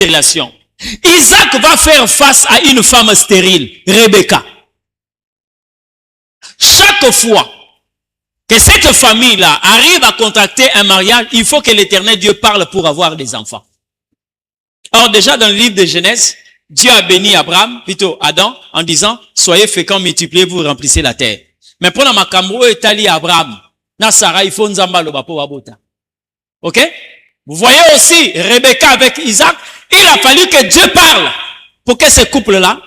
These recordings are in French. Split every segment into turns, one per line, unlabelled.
relation. Isaac va faire face à une femme stérile, Rebecca. Chaque fois que cette famille-là arrive à contracter un mariage, il faut que l'Éternel Dieu parle pour avoir des enfants. Alors déjà dans le livre de Genèse, Dieu a béni Abraham, plutôt Adam, en disant, soyez féconds, multipliez-vous, remplissez la terre. Mais pour la makambo, etali Abraham, na Sarah, il faut nzamba loba po babota. Ok? Vous voyez aussi Rebecca avec Isaac, il a fallu que Dieu parle pour que ce couple-là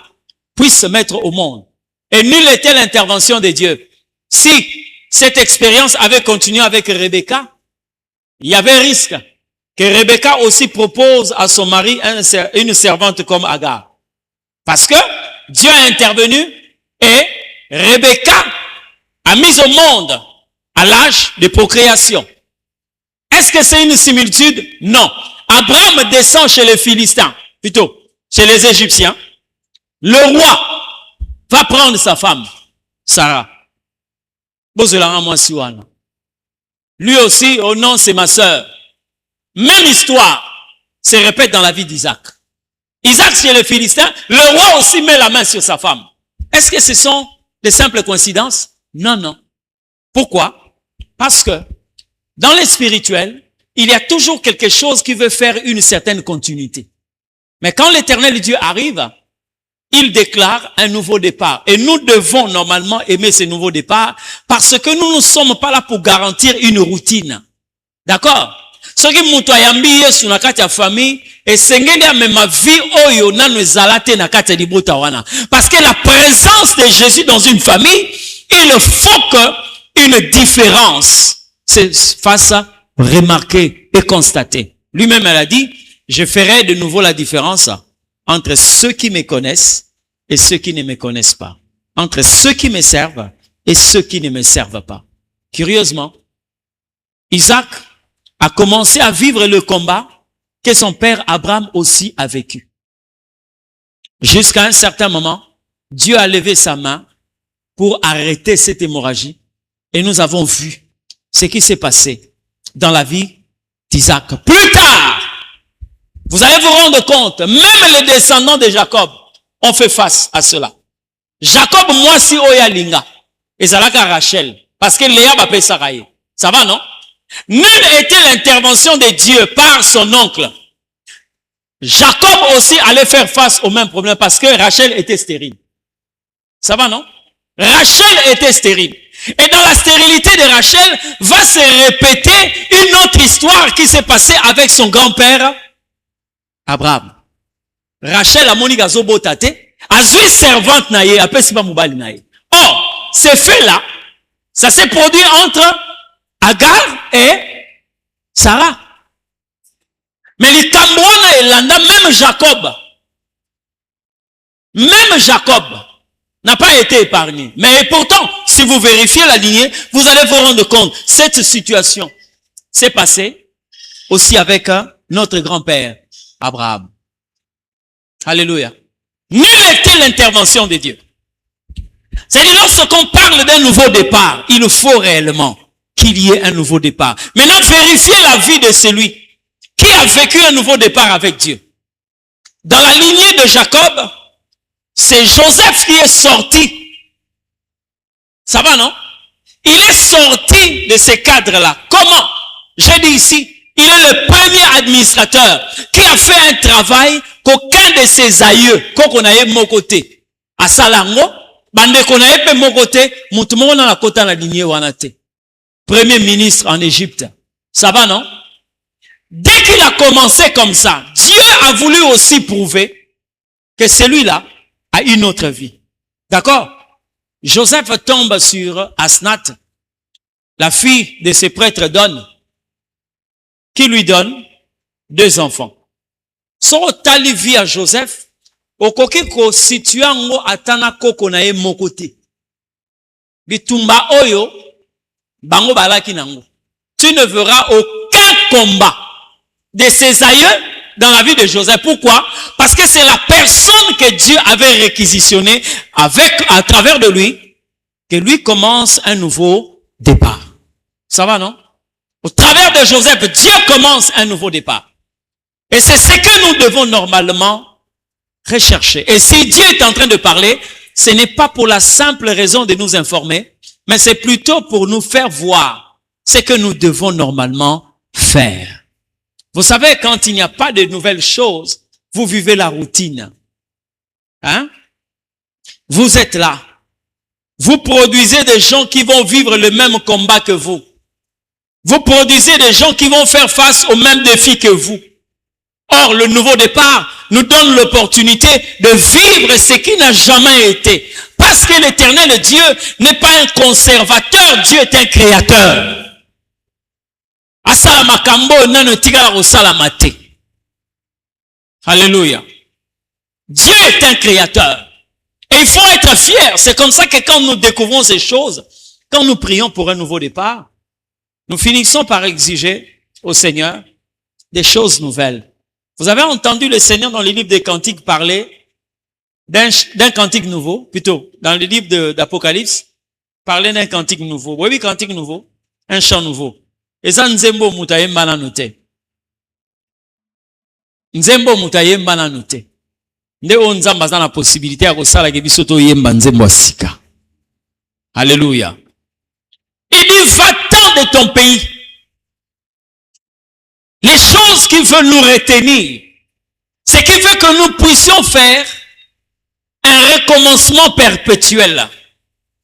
puisse se mettre au monde. Et nulle était l'intervention de Dieu. Si cette expérience avait continué avec Rebecca, il y avait risque que Rebecca aussi propose à son mari une servante comme Agar. Parce que Dieu a intervenu et Rebecca a mis au monde à l'âge de procréation. Est-ce que c'est une similitude? Non. Abraham descend chez les Philistins, plutôt chez les Égyptiens. Le roi va prendre sa femme, Sarah. Lui aussi, oh non, c'est ma sœur. Même histoire se répète dans la vie d'Isaac. Isaac chez les Philistins, le roi aussi met la main sur sa femme. Est-ce que ce sont des simples coïncidences? Non, non. Pourquoi? Parce que dans les spirituels, il y a toujours quelque chose qui veut faire une certaine continuité. Mais quand l'Éternel Dieu arrive, il déclare un nouveau départ. Et nous devons normalement aimer ce nouveau départ parce que nous ne sommes pas là pour garantir une routine. D'accord? Ce qui mutayambi Yesu na kati ya famille et sengeli amema vie oyo nanu ezalate na kati ya libota wana. Parce que la présence de Jésus dans une famille, il faut qu'une différence se fasse remarquer et constater. Lui-même, elle a dit, je ferai de nouveau la différence entre ceux qui me connaissent et ceux qui ne me connaissent pas. Entre ceux qui me servent et ceux qui ne me servent pas. Curieusement, Isaac a commencé à vivre le combat que son père Abraham aussi a vécu. Jusqu'à un certain moment, Dieu a levé sa main pour arrêter cette hémorragie et nous avons vu ce qui s'est passé dans la vie d'Isaac. Plus tard, vous allez vous rendre compte, même les descendants de Jacob ont fait face à cela. Jacob, moi si oya linga, et zalaka Rachel, parce que Léa va payer Saraï. Ça va, non? Nulle était l'intervention de Dieu par son oncle. Jacob aussi allait faire face au même problème parce que Rachel était stérile. Ça va, non? Rachel était stérile. Et dans la stérilité de Rachel va se répéter une autre histoire qui s'est passée avec son grand-père Abraham. Rachel a moni gazo botate, azui servante naye, apesi ba mubali naye. Or, ces faits-là, ça s'est produit entre Agar et Sarah. Mais les Cambouana et Landa, même Jacob n'a pas été épargné. Mais pourtant, si vous vérifiez la lignée, vous allez vous rendre compte, cette situation s'est passée aussi avec notre grand-père, Abraham. Alléluia. Nulle était l'intervention de Dieu. C'est-à-dire, lorsqu'on parle d'un nouveau départ, il faut réellement qu'il y ait un nouveau départ. Maintenant, vérifiez la vie de celui qui a vécu un nouveau départ avec Dieu. Dans la lignée de Jacob, c'est Joseph qui est sorti. Ça va, non? Il est sorti de ces cadres-là. Comment? J'ai dit ici, il est le premier administrateur qui a fait un travail qu'aucun de ses aïeux, qu'on a eu mon côté, à Salango, bande qu'on a eu mon côté, moutoumon dans la côte dans la lignée wanate. Premier ministre en Égypte. Ça va, non? Dès qu'il a commencé comme ça, Dieu a voulu aussi prouver que celui-là a une autre vie. D'accord? Joseph tombe sur Asnath, la fille de ce prêtre donne, qui lui donne 2 enfants. Son tali vie à Joseph, okoki ko situango atana koko na ye mokote. Bitumba oyo, bango balaki nango. Tu ne verras aucun combat de ses aïeux dans la vie de Joseph. Pourquoi? Parce que c'est la personne que Dieu avait réquisitionnée à travers de lui, que lui commence un nouveau départ. Ça va, non? Au travers de Joseph, Dieu commence un nouveau départ. Et c'est ce que nous devons normalement rechercher. Et si Dieu est en train de parler, ce n'est pas pour la simple raison de nous informer, mais c'est plutôt pour nous faire voir ce que nous devons normalement faire. Vous savez, quand il n'y a pas de nouvelles choses, vous vivez la routine. Hein? Vous êtes là. Vous produisez des gens qui vont vivre le même combat que vous. Vous produisez des gens qui vont faire face aux mêmes défis que vous. Or, le nouveau départ nous donne l'opportunité de vivre ce qui n'a jamais été. Parce que l'Éternel Dieu n'est pas un conservateur, Dieu est un créateur. Alléluia. Dieu est un créateur. Et il faut être fier. C'est comme ça que quand nous découvrons ces choses, quand nous prions pour un nouveau départ, nous finissons par exiger au Seigneur des choses nouvelles. Vous avez entendu le Seigneur dans les livres des cantiques parler d'un cantique nouveau, plutôt, dans le livre d'Apocalypse, parler d'un cantique nouveau. Oui, cantique nouveau, un chant nouveau. Et ça, nzembo mutayemba na note. Nzembo mutayemba na note. Nde onzamba za na possibilité ya kosala ke biso to yemba nzembo asika. Alléluia. Il dit, va-t'en de ton pays. Les choses qui veulent nous retenir, ce qui veut que nous puissions faire un recommencement perpétuel.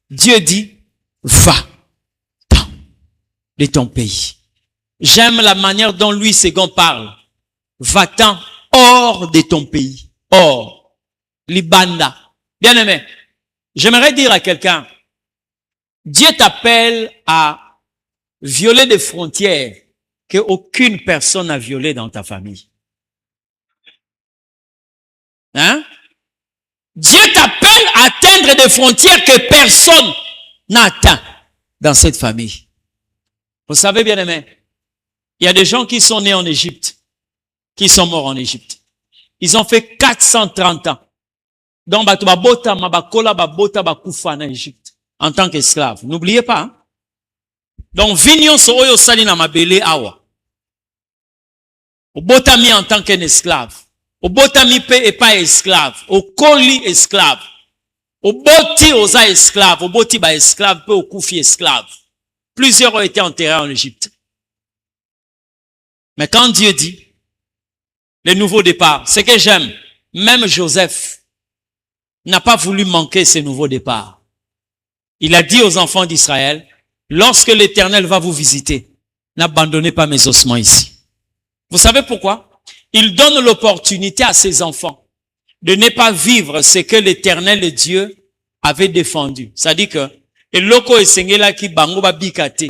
Dieu dit, va-t'en de ton pays. J'aime la manière dont Louis II parle. Va-t'en hors de ton pays. Hors. Libanda. Bien aimé, j'aimerais dire à quelqu'un, Dieu t'appelle à violer des frontières qu'aucune personne n'a violées dans ta famille. Hein? Dieu t'appelle à atteindre des frontières que personne n'a atteint dans cette famille. Vous savez, bien aimé, il y a des gens qui sont nés en Égypte, qui sont morts en Égypte. Ils ont fait 430 ans. Donc, babota mabakola babota bakufa en Égypte en tant qu'esclave. N'oubliez pas. Hein? Donc, vignon soyo sali na mabele awa. Au botami en tant qu'un esclave. Au botami pe et pas esclave. Au koli esclave. Au boti osa esclave. Au boti ba esclave pe au koufi esclave. Plusieurs ont été enterrés en Égypte. Mais quand Dieu dit le nouveau départ, ce que j'aime, même Joseph n'a pas voulu manquer ce nouveau départ. Il a dit aux enfants d'Israël, lorsque l'Éternel va vous visiter, n'abandonnez pas mes ossements ici. Vous savez pourquoi? Il donne l'opportunité à ses enfants de ne pas vivre ce que l'Éternel Dieu avait défendu. C'est-à-dire que, eloko esengela ki bango ba bikate,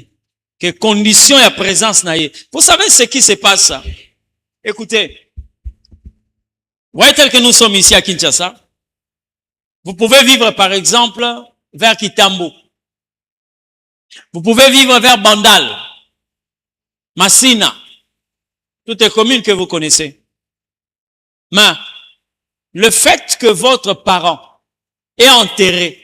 que condition et présence naie. Vous savez ce qui se passe? Écoutez, voyez tel que nous sommes ici à Kinshasa. Vous pouvez vivre par exemple vers Kitambo. Vous pouvez vivre vers Bandal, Massina, toutes les communes que vous connaissez. Mais le fait que votre parent est enterré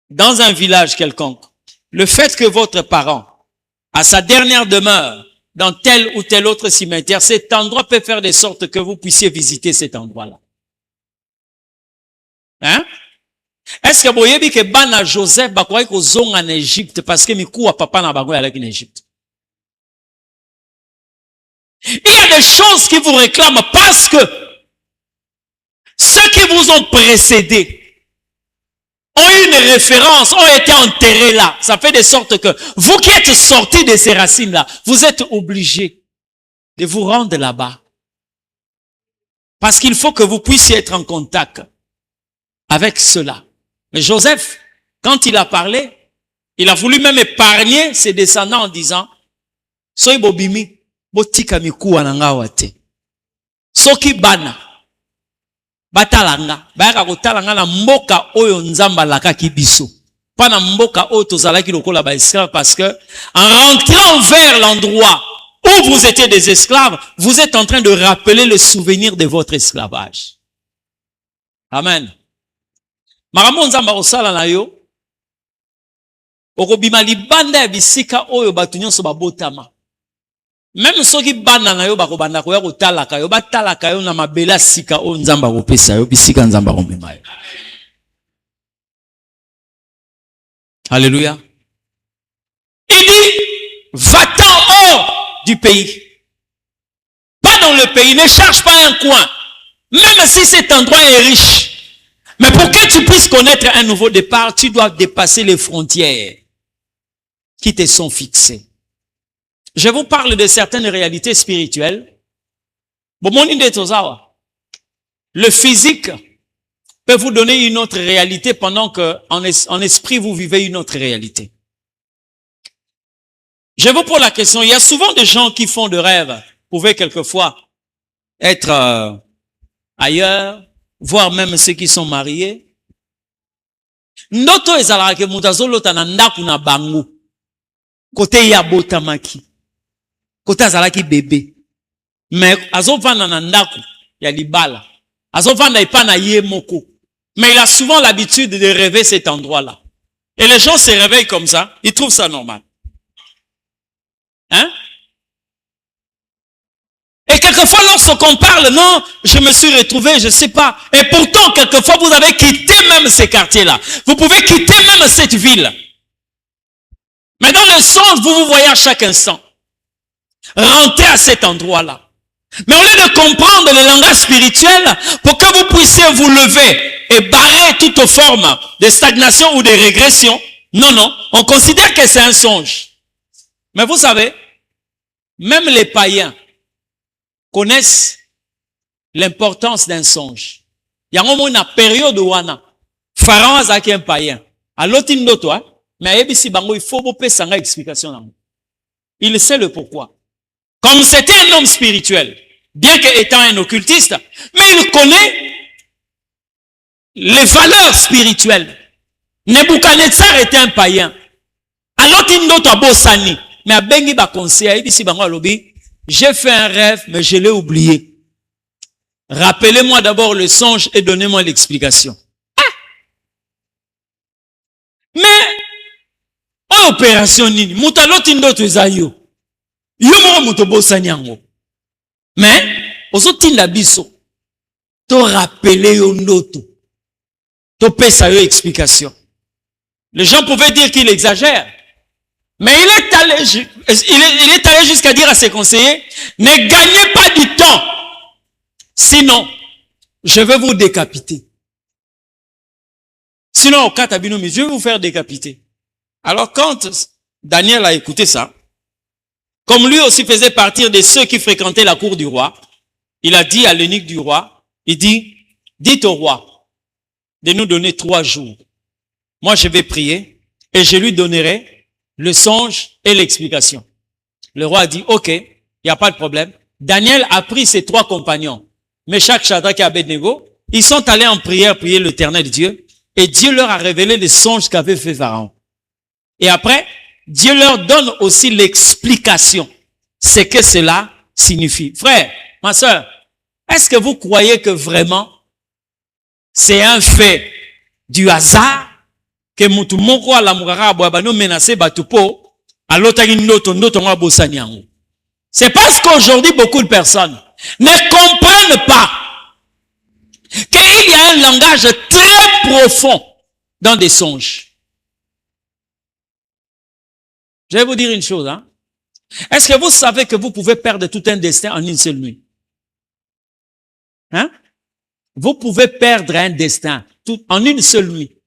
dans un village quelconque, le fait que votre parent a sa dernière demeure dans tel ou tel autre cimetière, cet endroit peut faire de sorte que vous puissiez visiter cet endroit-là. Hein? Est-ce que vous voyez que Bana Joseph bakwaye ko zonga en Égypte parce que mikou a papa na bango avec en Égypte? Il y a des choses qui vous réclament parce que ceux qui vous ont précédés ont eu une référence, ont été enterrés là. Ça fait de sorte que vous qui êtes sortis de ces racines-là, vous êtes obligés de vous rendre là-bas. Parce qu'il faut que vous puissiez être en contact avec cela. Mais Joseph, quand il a parlé, il a voulu même épargner ses descendants en disant, soy bobimi, botika mikuwa nanga wate. Soki bana, batalanga, bayaka kotalanga na mboka oyo nzamba lakaki biso. Pas na mboka oyo tozalaki lokola ba esclaves parce que, en rentrant vers l'endroit où vous étiez des esclaves, vous êtes en train de rappeler le souvenir de votre esclavage. Amen. Makambo nzamba osala na yo okobima libanda ya bisika oyo bato nyonso babotama Même soki bana na yo bakobanda koya kotalaka yo batalaka yo na mabela sika o nzamba kopesa yo bisika nzamba komema yo. Alléluia. Il dit, va-t'en hors du pays. Pas dans le pays, ne cherche pas un coin. Même si cet endroit est riche. Mais pour que tu puisses connaître un nouveau départ, tu dois dépasser les frontières qui te sont fixées. Je vous parle de certaines réalités spirituelles. Le physique peut vous donner une autre réalité pendant que en esprit vous vivez une autre réalité. Je vous pose la question, il y a souvent des gens qui font de rêves, pouvaient quelquefois être ailleurs, voire même ceux qui sont mariés. Ndoto ezalaka ke mutu azolota na ndaku na bango kote ya botamaki kote azalaki bébé mais azovanda na ndaku ya libala azovanda epa na ye moko mais il a souvent l'habitude de rêver cet endroit-là et les gens se réveillent comme ça, ils trouvent ça normal. Hein? Et quelquefois, lorsqu'on parle, non, je me suis retrouvé, je sais pas. Et pourtant, quelquefois, vous avez quitté même ces quartiers-là. Vous pouvez quitter même cette ville. Mais dans le sens, vous vous voyez à chaque instant. Rentrez à cet endroit-là. Mais au lieu de comprendre le langage spirituel, pour que vous puissiez vous lever et barrer toute forme de stagnation ou de régression, non, non, on considère que c'est un songe. Mais vous savez, même les païens connaissent l'importance d'un songe. Il y a un moment, une période où Pharaon a un païen. À l'autre, mais il faut vous payer une explication. Il sait le pourquoi. Comme c'était un homme spirituel, bien qu'étant un occultiste, mais il connaît les valeurs spirituelles. Nebuchadnezzar était un païen. À l'autre, il mais à Bengi ba conseiller, j'ai fait un rêve, mais je l'ai oublié. Rappelez-moi d'abord le songe et donnez-moi l'explication. Ah! Mais, en opération nini, mutaloti ndoto ezayo. Yo mo mutobo sanyango. Mais, ozotinda biso. To rappeler yo ndoto. To pesa yo explication. Les gens pouvaient dire qu'il exagère. Mais il est allé jusqu'à dire à ses conseillers, ne gagnez pas du temps. Sinon, je vais vous décapiter. Sinon, au Katabinomi, je vais vous faire décapiter. Alors, quand Daniel a écouté ça, comme lui aussi faisait partie de ceux qui fréquentaient la cour du roi, il a dit à l'eunuque du roi, il dit, dites au roi de nous donner 3 jours. Moi, je vais prier et je lui donnerai le songe et l'explication. Le roi a dit, ok, il n'y a pas de problème. Daniel a pris ses 3 compagnons, Meshach, Shadrach et Abednego. Ils sont allés en prière, prier l'Éternel Dieu, et Dieu leur a révélé les songes qu'avait fait Pharaon. Et après, Dieu leur donne aussi l'explication, ce que cela signifie. Frère, ma soeur, est-ce que vous croyez que vraiment c'est un fait du hasard que mutu moko ala mukaka bwabano menacé batupo alotaki ndoto nga bosani yango? C'est parce qu'aujourd'hui beaucoup de personnes ne comprennent pas qu'il y a un langage très profond dans des songes. Je vais vous dire une chose, hein. Est-ce que vous savez que vous pouvez perdre tout un destin en une seule nuit? Hein? Vous pouvez perdre un destin en une seule nuit.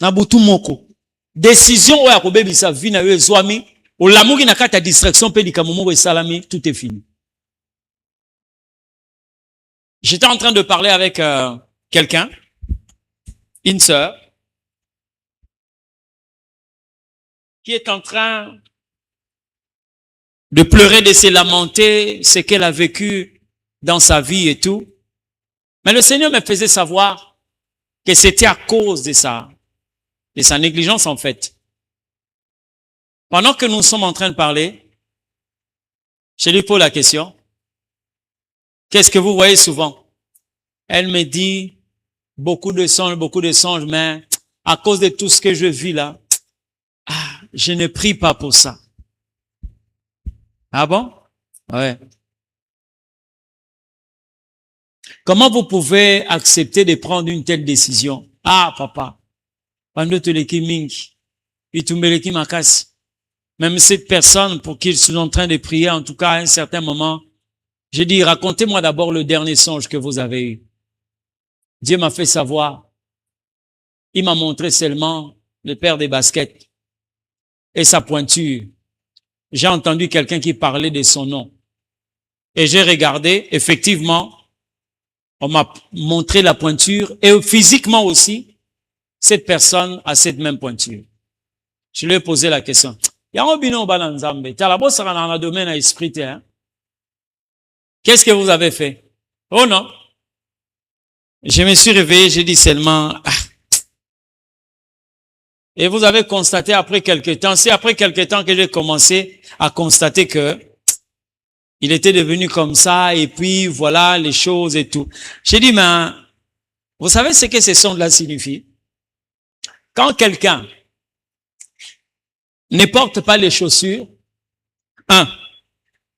Nabutu moko. Décision oya kobebisa vie na yo ezwami, olamuki na kata distraction pe likambo moko esalami, tout est fini. J'étais en train de parler avec quelqu'un, une sœur, qui est en train de pleurer, de se lamenter, ce qu'elle a vécu dans sa vie et tout. Mais le Seigneur me faisait savoir que c'était à cause de sa négligence en fait. Pendant que nous sommes en train de parler, je lui pose la question, qu'est-ce que vous voyez souvent? Elle me dit, beaucoup de songes, mais à cause de tout ce que je vis là, je ne prie pas pour ça. Ah bon? Ouais. Comment vous pouvez accepter de prendre une telle décision? Ah, papa. Pando toleki mingi. Itumbeleki makasi. Même cette personne pour qui ils sont en train de prier, en tout cas à un certain moment, j'ai dit, racontez-moi d'abord le dernier songe que vous avez eu. Dieu m'a fait savoir. Il m'a montré seulement le père des baskets et sa pointure. J'ai entendu quelqu'un qui parlait de son nom. Et j'ai regardé, effectivement, on m'a montré la pointure et physiquement aussi, cette personne a cette même pointure. Je lui ai posé la question. Qu'est-ce que vous avez fait? Oh non. Je me suis réveillé, j'ai dit seulement, ah. Et vous avez constaté après quelque temps, c'est après quelque temps que j'ai commencé à constater que il était devenu comme ça, et puis voilà les choses et tout. J'ai dit, mais vous savez ce que ces sons-là signifient? Quand quelqu'un ne porte pas les chaussures,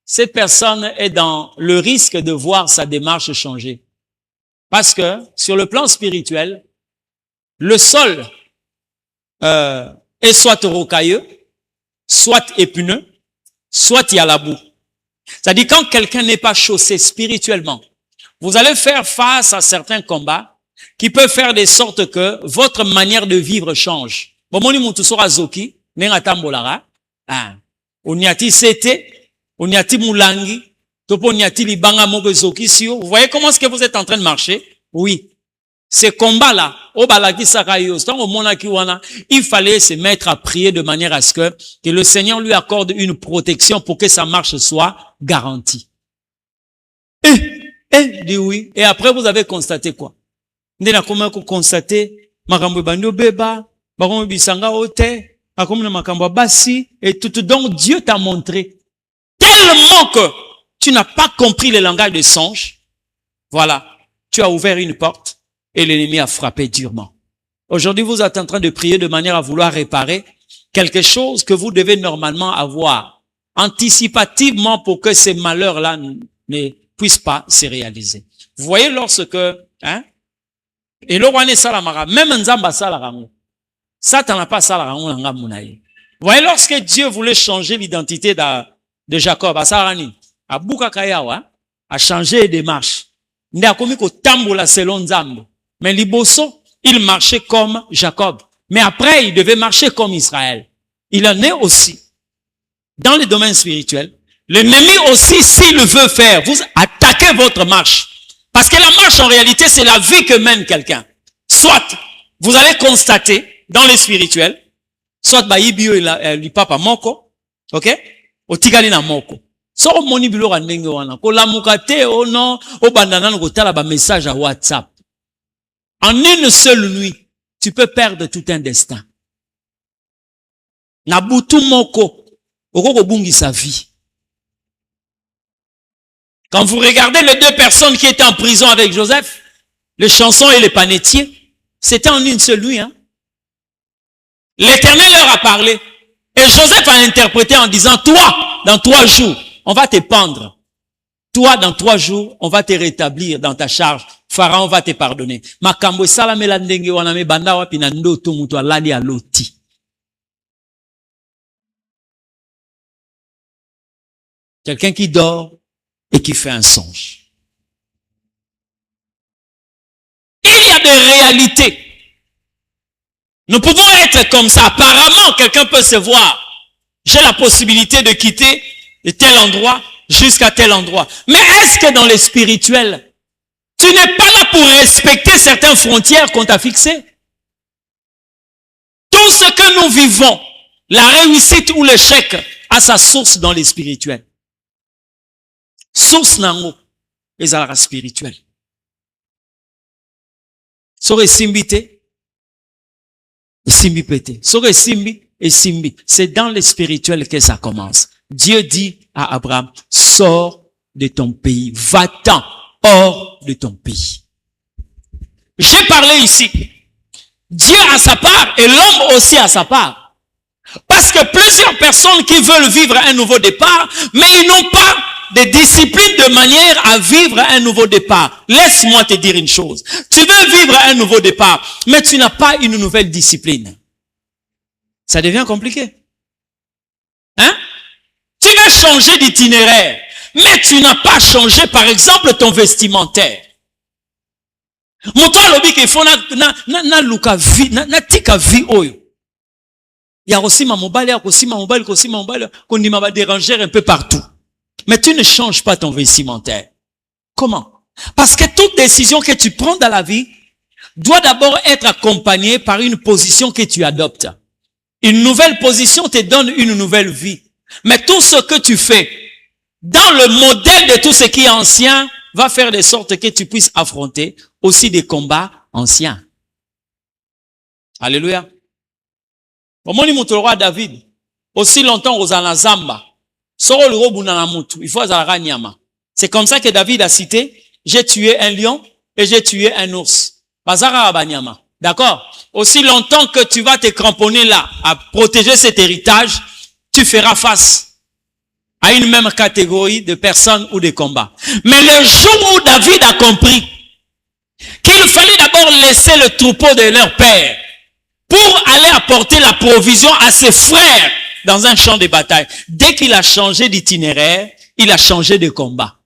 cette personne est dans le risque de voir sa démarche changer. Parce que, sur le plan spirituel, le sol est soit rocailleux, soit épineux, soit il y a la boue. C'est-à-dire, quand quelqu'un n'est pas chaussé spirituellement, vous allez faire face à certains combats qui peuvent faire de sorte que votre manière de vivre change. Bomoni mutu sora zoki, nenga tambolara, onyati sete, onyati mulangi, topo onyati libanga moko zoki sio. Vous voyez comment est-ce que vous êtes en train de marcher? Oui. Ces combats-là, il fallait se mettre à prier de manière à ce que le Seigneur lui accorde une protection pour que sa marche soit garantie. Dit oui. Et après, vous avez constaté quoi? Vous avez constaté, et tout. Donc, Dieu t'a montré tellement que tu n'as pas compris le langage des songes. Voilà. Tu as ouvert une porte. Et l'ennemi a frappé durement. Aujourd'hui, vous êtes en train de prier de manière à vouloir réparer quelque chose que vous devez normalement avoir anticipativement pour que ces malheurs-là ne puissent pas se réaliser. Vous voyez lorsque, et le roi n'est salamara, même Nzamba salarango, Satan n'a pas salarango nanga munaye. Vous voyez lorsque Dieu voulait changer l'identité de Jacob, à Sarani, à Bukakayawa, a changé les démarches. Nde a commis ko tambola selon Nzambo. Mais Liboso, il marchait comme Jacob. Mais après, il devait marcher comme Israël. Il en est aussi. Dans le domaine spirituel, l'ennemi aussi, s'il veut faire, vous attaquez votre marche. Parce que la marche, en réalité, c'est la vie que mène quelqu'un. Soit, vous allez constater, dans le spirituel, soit, Baïbio et papa moko, ok? Otigali na moko. So, moni bilo randenge wana. Ko la mukate, oh non, oh bandana, ko tala ba message à WhatsApp. En une seule nuit, tu peux perdre tout un destin. Nabutu moko, oko bungi sa vie. Quand vous regardez les deux personnes qui étaient en prison avec Joseph, le chanson et le panetier, c'était en une seule nuit, L'Éternel leur a parlé. Et Joseph a interprété en disant, toi, dans 3 jours, on va te pendre. Toi, dans 3 jours, on va te rétablir dans ta charge. Pharaon va te pardonner. Makambo salamela ndenge wana me banda wapi na ndoto mutu alali aloti. Quelqu'un qui dort et qui fait un songe. Il y a des réalités. Nous pouvons être comme ça. Apparemment, quelqu'un peut se voir. J'ai la possibilité de quitter de tel endroit jusqu'à tel endroit. Mais est-ce que dans le spirituel, tu n'es pas là pour respecter certaines frontières qu'on t'a fixées? Tout ce que nous vivons, la réussite ou l'échec, a sa source dans les spirituels. Source nango, les alara spirituels. Sore simbite, simbi pété. Sore simbi et simbi. C'est dans les spirituels que ça commence. Dieu dit à Abraham, sors de ton pays, va-t'en hors de ton pays. J'ai parlé ici. Dieu a sa part et l'homme aussi a sa part. Parce que plusieurs personnes qui veulent vivre un nouveau départ, mais ils n'ont pas de discipline de manière à vivre un nouveau départ. Laisse-moi te dire une chose. Tu veux vivre un nouveau départ, mais tu n'as pas une nouvelle discipline. Ça devient compliqué. Hein? Tu veux changer d'itinéraire, mais tu n'as pas changé, par exemple, ton vestimentaire. Moto lobi ke fona na luka vi na tika vi oyo. Ya kosima mobile, ya kosima mobile, kondima ba déranger un peu partout. Mais tu ne changes pas ton vestimentaire. Comment? Parce que toute décision que tu prends dans la vie doit d'abord être accompagnée par une position que tu adoptes. Une nouvelle position te donne une nouvelle vie. Mais tout ce que tu fais dans le modèle de tout ce qui est ancien va faire de sorte que tu puisses affronter aussi des combats anciens. Alléluia. Roi David, aussi longtemps aux Anazamba, il faut c'est comme ça que David a cité, j'ai tué un lion et j'ai tué un ours. D'accord? Aussi longtemps que tu vas te cramponner là, à protéger cet héritage, tu feras face à une même catégorie de personnes ou de combats. Mais le jour où David a compris qu'il fallait d'abord laisser le troupeau de leur père pour aller apporter la provision à ses frères dans un champ de bataille. Dès qu'il a changé d'itinéraire, il a changé de combat.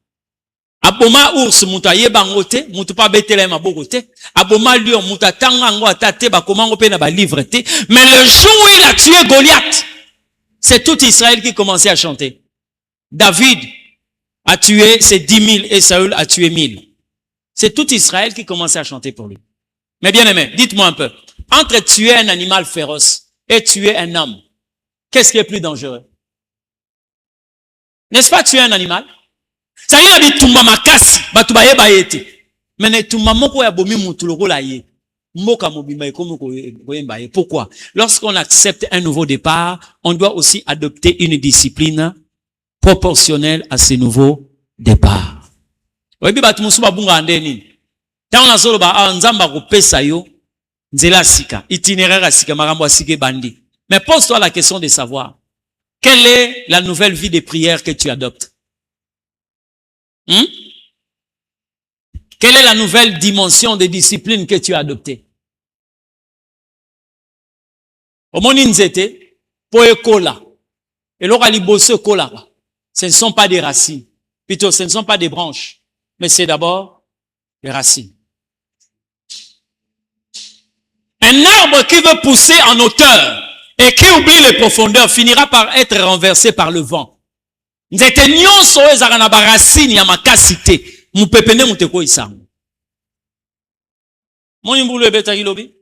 Aboma ours muta yeba ngote, mutu pa betele mabogote. Aboma lion muta tanga ngo atate ba komango pe na ba livre te. Mais le jour où il a tué Goliath, c'est tout Israël qui commençait à chanter. David a tué ses 10 000 et Saül a tué 1000. C'est tout Israël qui commençait à chanter pour lui. Mais bien aimé, dites-moi un peu. Entre tuer un animal féroce et tuer un homme, qu'est-ce qui est plus dangereux? N'est-ce pas tuer un animal? Ça y est, dit tumba makasi, batubaye bayete. Mais ne tumba moko ya bomi mutuloko la ye. Moka mobimba ekomo koyembaye. Pourquoi? Lorsqu'on accepte un nouveau départ, on doit aussi adopter une discipline proportionnelle à ce nouveau départ. Oyebi batu musuba bunga andeni. Tana solo ba nzamba ko pesa yo nzela sika, itinéraire sika makambo asike bandi. Mais pose-toi la question de savoir quelle est la nouvelle vie de prière que tu adoptes? Quelle est la nouvelle dimension de discipline que tu as adoptée? Omoni nzete po ekola. Eloko liboso ekola. Ce ne sont pas des racines. Plutôt, ce ne sont pas des branches. Mais c'est d'abord des racines. Un arbre qui veut pousser en hauteur et qui oublie les profondeurs finira par être renversé par le vent. Nzete nyonso ezaka na ba racine ya makasi te. Mupepene muteko isango. Moni mbulu ebeta kilobi.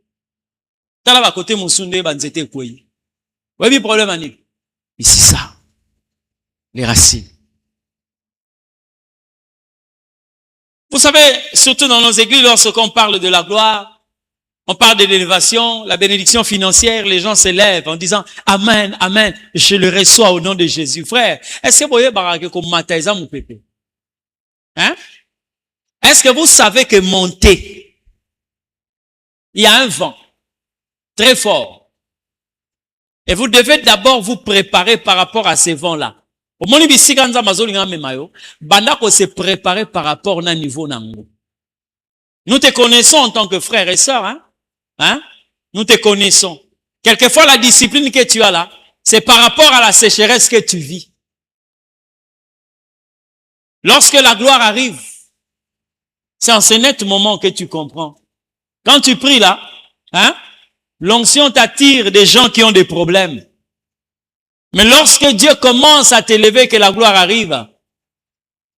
Tala ba kote musunde ba nzete kwei. Webi problème ani. Mais c'est ça. Les racines. Vous savez, surtout dans nos églises, lorsqu'on parle de la gloire, on parle de l'élévation, la bénédiction financière, les gens s'élèvent en disant Amen, Amen, je le reçois au nom de Jésus. Frère, est-ce que vous voyez barake comme mataïsa mon pépé? Hein? Est-ce que vous savez que monter, il y a un vent très fort. Et vous devez d'abord vous préparer par rapport à ces vents-là. Au moment où vous se préparer par rapport à un niveau nango. Nous te connaissons en tant que frères et sœurs, hein? Hein? Nous te connaissons. Quelquefois, la discipline que tu as là, c'est par rapport à la sécheresse que tu vis. Lorsque la gloire arrive, c'est en ce net moment que tu comprends. Quand tu pries là, hein? L'onction t'attire des gens qui ont des problèmes. Mais lorsque Dieu commence à t'élever, que la gloire arrive,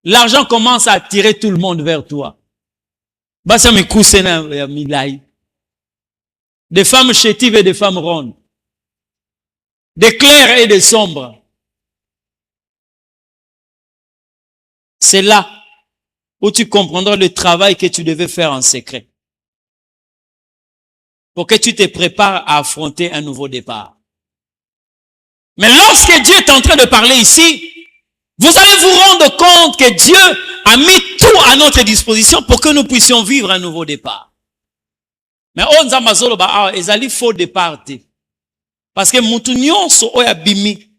l'argent commence à attirer tout le monde vers toi. Des femmes chétives et des femmes rondes. Des clairs et des sombres. C'est là où tu comprendras le travail que tu devais faire en secret. Pour que tu te prépares à affronter un nouveau départ. Mais lorsque Dieu est en train de parler ici, vous allez vous rendre compte que Dieu a mis tout à notre disposition pour que nous puissions vivre un nouveau départ. Mais on zambazolo ba ezali faux départ. Parce que mutu nyonso oya bimi.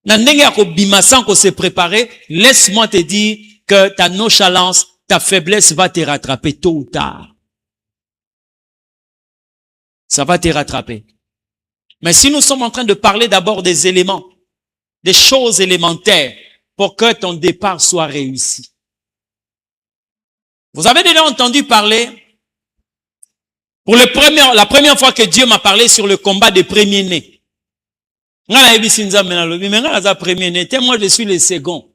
Na ndenge ya ko bima sans ko se préparer, laisse-moi te dire que ta nonchalance, ta faiblesse va te rattraper tôt ou tard. Ça va te rattraper. Mais si nous sommes en train de parler d'abord des éléments, des choses élémentaires pour que ton départ soit réussi. Vous avez déjà entendu parler, pour la première fois que Dieu m'a parlé sur le combat des premiers-nés. Moi, je suis le second.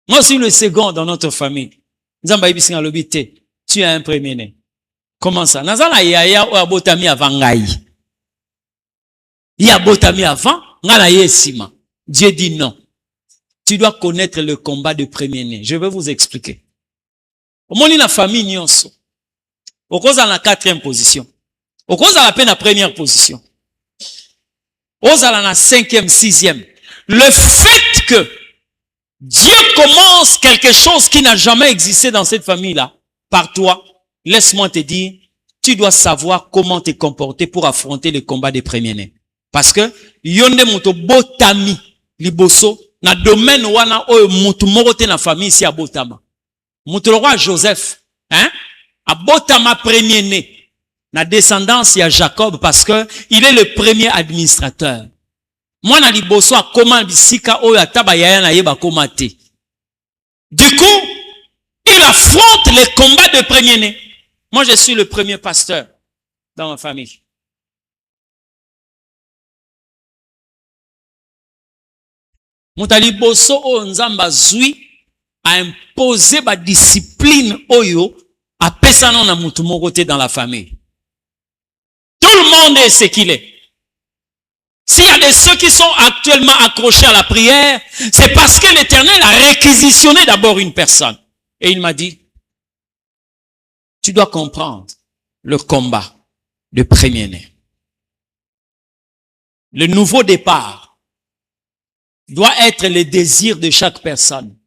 Moi aussi le second dans notre famille. Tu as un premier-né. Comment ça? Nazala yaya ou abotami avant ngai. Il y a abotami avant, ngala yesima. Dieu dit non. Tu dois connaître le combat de premier-né. Je vais vous expliquer. Au moins, la famille nyonso. Au cause à la 4e position. Au cause à la peine à première position. Au cause à la 5e, 6e. Le fait que Dieu commence quelque chose qui n'a jamais existé dans cette famille-là, par toi, laisse-moi te dire, tu dois savoir comment te comporter pour affronter le combat des premiers-nés. Parce que, yonde moto botami, liboso, na domaine wana oyo mutu morote na famille si abotama. Mutu le roi Joseph, hein, abotama premier-né, na descendance ya Jacob parce que il est le premier administrateur. Moi na liboso a comment bisika oyo ataba yaya na yeba komate. Du coup, il affronte les combats de premier-né. Moi je suis le premier pasteur dans ma famille. Moutali boso o nzamba zui a imposé ba discipline oyo a pesano na mutu mokote dans la famille. Tout le monde est ce qu'il est. S'il y a de ceux qui sont actuellement accrochés à la prière, c'est parce que l'Éternel a réquisitionné d'abord une personne. Et il m'a dit, tu dois comprendre le combat de premier-né. Le nouveau départ doit être le désir de chaque personne.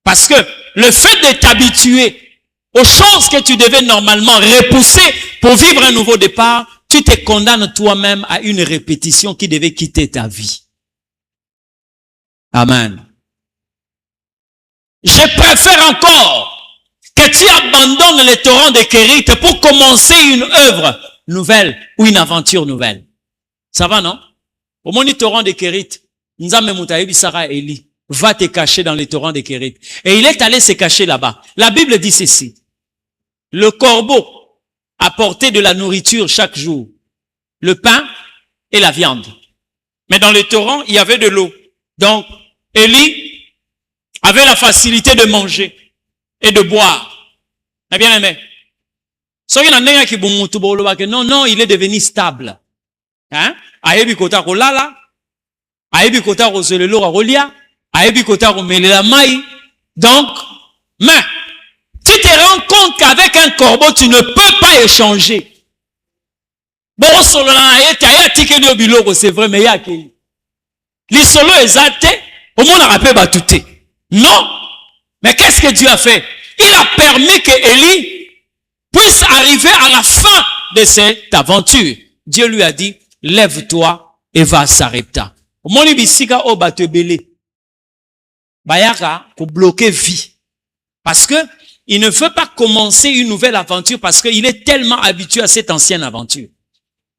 Parce que le fait de t'habituer aux choses que tu devais normalement repousser pour vivre un nouveau départ, tu te condamnes toi-même à une répétition qui devait quitter ta vie. Amen. Je préfère encore que tu abandonnes les torrents de Kérit pour commencer une œuvre nouvelle ou une aventure nouvelle. Ça va, non? Au moins, les torrents de Kérit, Nzambe Moutaïbi Sarah Eli va te cacher dans les torrents de Kérit. Et il est allé se cacher là-bas. La Bible dit ceci. Le corbeau apportait de la nourriture chaque jour. Le pain et la viande. Mais dans les torrents, il y avait de l'eau. Donc, Élie avait la facilité de manger et de boire. Eh bien aimé. Non, non, il est devenu stable. Hein? Ayebi kota ko lala, ayebi kota ko selelo ko lia, ayebi kota ko melela mai. Donc, mais tu te rends compte qu'avec un corbeau, tu ne peux pas échanger. Bon, solo na yete ayatike dio biloko, c'est vrai, mais yake. Li solo ezate, au monde a rappelé batouté. Non. Mais qu'est-ce que Dieu a fait? Il a permis que Élie puisse arriver à la fin de cette aventure. Dieu lui a dit, lève-toi et va à Sarepta. Moni bisika o batebele. Bayaka pour bloquer vie. Parce que il ne veut pas commencer une nouvelle aventure parce qu'il est tellement habitué à cette ancienne aventure.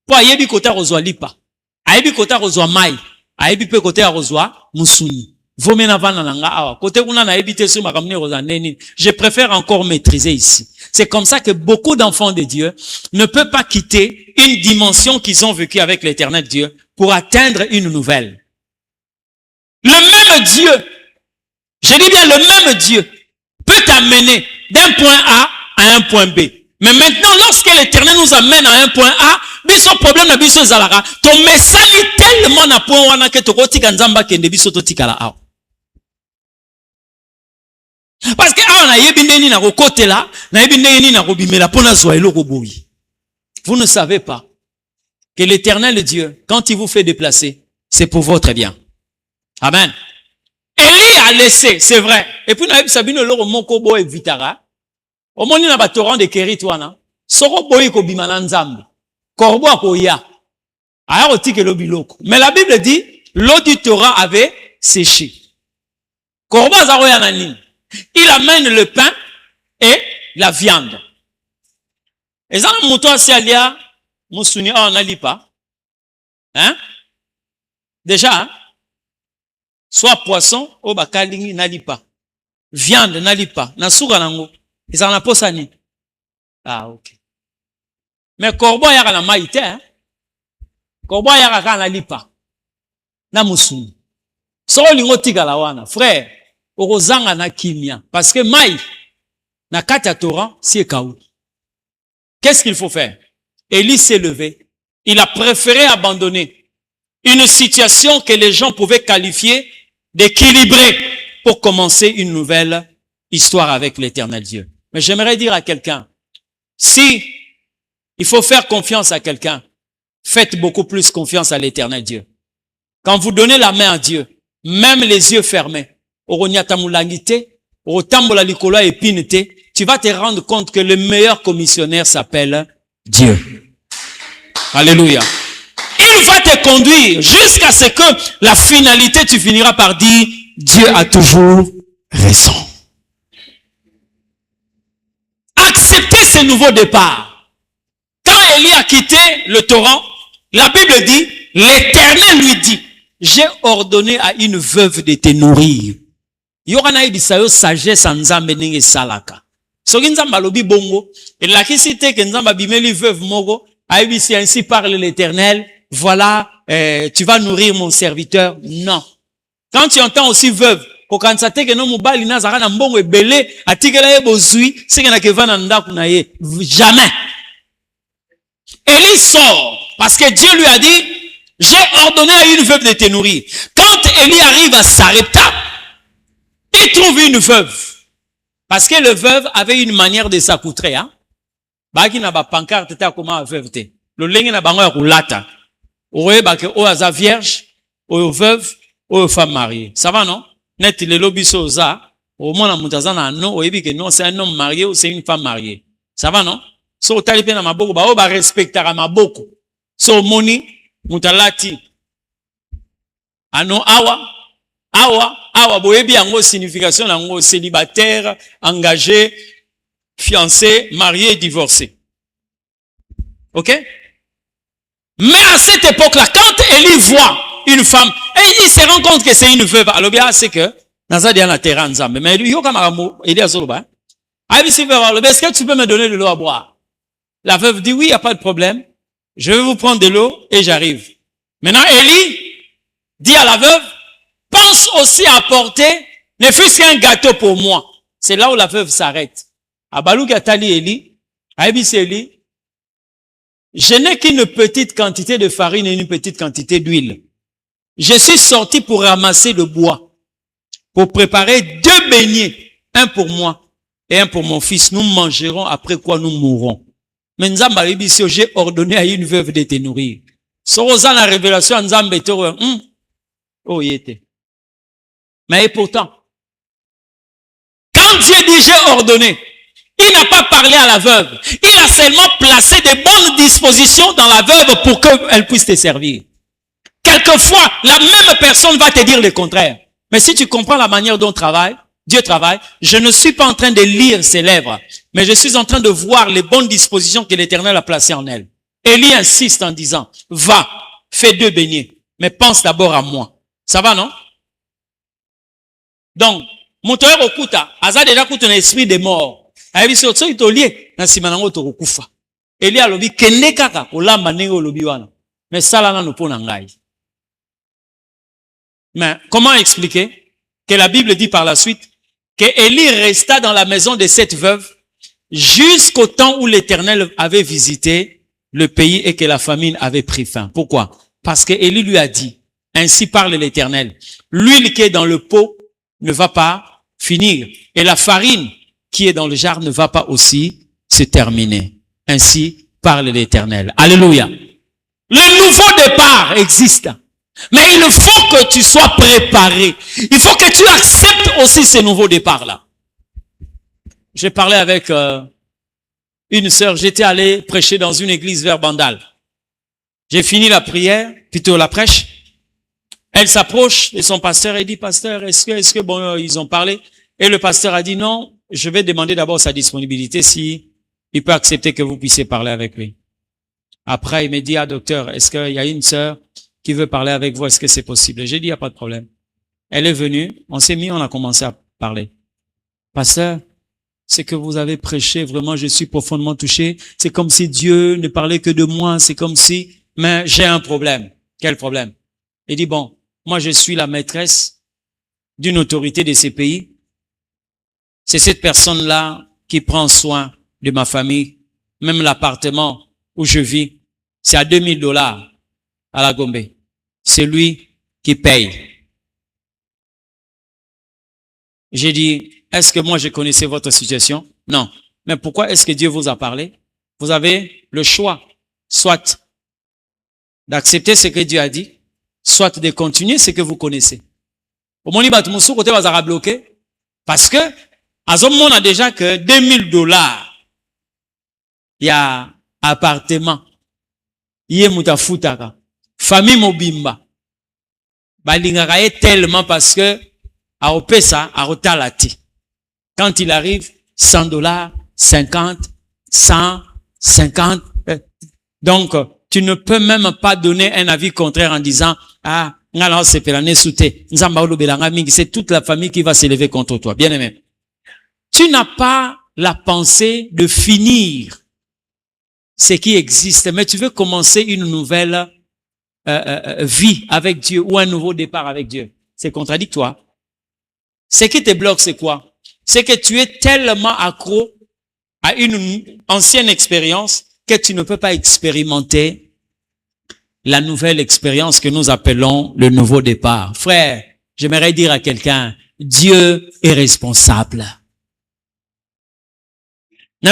Pour ayebi kota rozwa lipa. Ayebi kota rozwa mai. Ayebi pe kota rozwa musuni. Je préfère encore maîtriser ici. C'est comme ça que beaucoup d'enfants de Dieu ne peuvent pas quitter une dimension qu'ils ont vécue avec l'Éternel Dieu pour atteindre une nouvelle. Le même Dieu, je dis bien le même Dieu, peut t'amener d'un point A à un point B. Mais maintenant, lorsque l'Éternel nous amène à un point A, biso problème na biso zalaka, ton message tellement na point wana que to kotika nzamba kende biso to tikala aw. Parce que vous ne savez pas que l'Éternel Dieu, quand il vous fait déplacer, c'est pour votre bien. Amen. Élie a laissé, c'est vrai. Et puis, naïb sabino loro moko boy vitara. Au moins, il y a un torrent de Keritouana. Soro boy ko bimana nzambe. Korbo akoya. Aya otike lo biloko. Mais la Bible dit, l'eau du torrent avait séché. Korbo azaroya nani. Il amène le pain et la viande. Et ça, mouton si alia, moussouni, oh, n'allie pas. Hein? Déjà, hein? Soit poisson, ou bakalingi, n'allie pas. Viande, n'allie pas. Nasuga nango. Ils en a pas sani. Ah, ok. Mais corbeau yaka na maïté, hein? Corbeau yaka ka n'allie pas. Na moussouni. So lingo tiga la wana. Frère, orozanga na kimia. Parce que maï, na kata torrent, c'est kaou. Qu'est-ce qu'il faut faire? Élie s'est levé. Il a préféré abandonner une situation que les gens pouvaient qualifier d'équilibrée pour commencer une nouvelle histoire avec l'Éternel Dieu. Mais j'aimerais dire à quelqu'un, si il faut faire confiance à quelqu'un, faites beaucoup plus confiance à l'Éternel Dieu. Quand vous donnez la main à Dieu, même les yeux fermés, tu vas te rendre compte que le meilleur commissionnaire s'appelle Dieu. Alléluia. Il va te conduire jusqu'à ce que la finalité, tu finiras par dire, Dieu a toujours raison. Acceptez ce nouveau départ. Quand Élie a quitté le torrent, la Bible dit, l'Éternel lui dit, j'ai ordonné à une veuve de te nourrir. Yorana ibisayo sagesse nzambe ndenge salaka. Soki nzambe alobi bongo, elakisi te ke nzambe abimeli veuve moko, aibisi ainsi parle l'Éternel, voilà, tu vas nourrir mon serviteur. Non. Quand tu entends aussi veuve, kokanisa te ke no mobali nazaka na mbongo ebele, atikela ye bozui, seke na kevana ndaku na ye. Jamais. Élie sort, parce que Dieu lui a dit, j'ai ordonné à une veuve de te nourrir. Quand Élie arrive à Sarepta, il trouve une veuve. Parce que le veuve avait une manière de s'accoutrer, hein. Baki na ba pancarte ta comment veuve te. Le lenge na bango ya kulata. Oye bake o aza vierge, o veuve, o femme mariée. Ça va non? Net le lobby soza, au moins na mutaza na non, o yebi que non c'est un homme marié ou c'est une femme mariée. Ça va non? So tali pe na maboko ba o ba respectera maboko. So moni mutalati. Ano awa boyebi yango signification yango célibataire, engagé, fiancé, marié, divorcé. OK? Mais à cette époque-là, quand Élie voit une femme, et il se rend compte que c'est une veuve, alors bien c'est que naza dia na terrain nzambe, mais yo kama ramo Élie azoloba. Est-ce que tu peux me donner de l'eau à boire? La veuve dit oui, il n'y a pas de problème. Je vais vous prendre de l'eau et j'arrive. Maintenant Élie dit à la veuve, pense aussi à apporter, ne fût-ce qu'un gâteau pour moi. C'est là où la veuve s'arrête. Abalou Gatali Eli, Aibis Eli, je n'ai qu'une petite quantité de farine et une petite quantité d'huile. Je suis sorti pour ramasser le bois, pour préparer 2 beignets, un pour moi et un pour mon fils. Nous mangerons après quoi nous mourrons. Mais Nzamba Ibisio, j'ai ordonné à une veuve de te nourrir. Sorosa la révélation Nzamba Toro, oh, y était. Mais pourtant, quand Dieu dit j'ai ordonné, il n'a pas parlé à la veuve. Il a seulement placé des bonnes dispositions dans la veuve pour qu'elle puisse te servir. Quelquefois, la même personne va te dire le contraire. Mais si tu comprends la manière dont Dieu travaille, je ne suis pas en train de lire ses lèvres, mais je suis en train de voir les bonnes dispositions que l'Éternel a placées en elle. Élie insiste en disant, va, fais 2 beignets, mais pense d'abord à moi. Ça va, non? Donc, Montoyer Okuta, Aza déjà coûte un esprit de mort. Ayebi so so itolie na sima nango to kokufa. Eli alobi kende kaka olamba ndenge olobi wana. Mais sala na no pona ngai. Mais comment expliquer que la Bible dit par la suite que Élie resta dans la maison de cette veuve jusqu'au temps où l'Éternel avait visité le pays et que la famine avait pris fin. Pourquoi? Parce que Élie lui a dit, ainsi parle l'Éternel, l'huile qui est dans le pot ne va pas finir et la farine qui est dans le jar ne va pas aussi se terminer. Ainsi parle l'Éternel. Alléluia. Le nouveau départ existe. Mais il faut que tu sois préparé. Il faut que tu acceptes aussi ce nouveau départ-là. J'ai parlé avec une sœur, j'étais allé prêcher dans une église vers Bandal. J'ai fini la prière, plutôt la prêche. Elle s'approche de son pasteur et dit, pasteur, est-ce que bon, ils ont parlé? Et le pasteur a dit, non, je vais demander d'abord sa disponibilité si il peut accepter que vous puissiez parler avec lui. Après, il me dit, ah, docteur, est-ce qu'il y a une sœur qui veut parler avec vous? Est-ce que c'est possible? J'ai dit, il n'y a pas de problème. Elle est venue, on s'est mis, on a commencé à parler. Pasteur, ce que vous avez prêché, vraiment, je suis profondément touché. C'est comme si Dieu ne parlait que de moi. C'est comme si, mais j'ai un problème. Quel problème? Il dit, bon, moi, je suis la maîtresse d'une autorité de ces pays. C'est cette personne-là qui prend soin de ma famille. Même l'appartement où je vis, c'est à $2000 à la Gombe. C'est lui qui paye. J'ai dit, est-ce que moi je connaissais votre situation? Non. Mais pourquoi est-ce que Dieu vous a parlé? Vous avez le choix, soit d'accepter ce que Dieu a dit, soit de continuer ce que vous connaissez. Au moins, il côté va bloqué parce que à ce moment on a déjà que $2000, il y a appartement, il y a mutafutaka, famille mobimba, balingaka tellement parce que à opesa à rotalati. Quand il arrive, $100, 50, 100, 50. Donc, tu ne peux même pas donner un avis contraire en disant, ah, c'est toute la famille qui va s'élever contre toi. Bien aimé. Tu n'as pas la pensée de finir ce qui existe, mais tu veux commencer une nouvelle vie avec Dieu ou un nouveau départ avec Dieu. C'est contradictoire. Ce qui te bloque, c'est quoi? C'est que tu es tellement accro à une ancienne expérience que tu ne peux pas expérimenter la nouvelle expérience que nous appelons le nouveau départ. Frère, j'aimerais dire à quelqu'un, Dieu est responsable. Je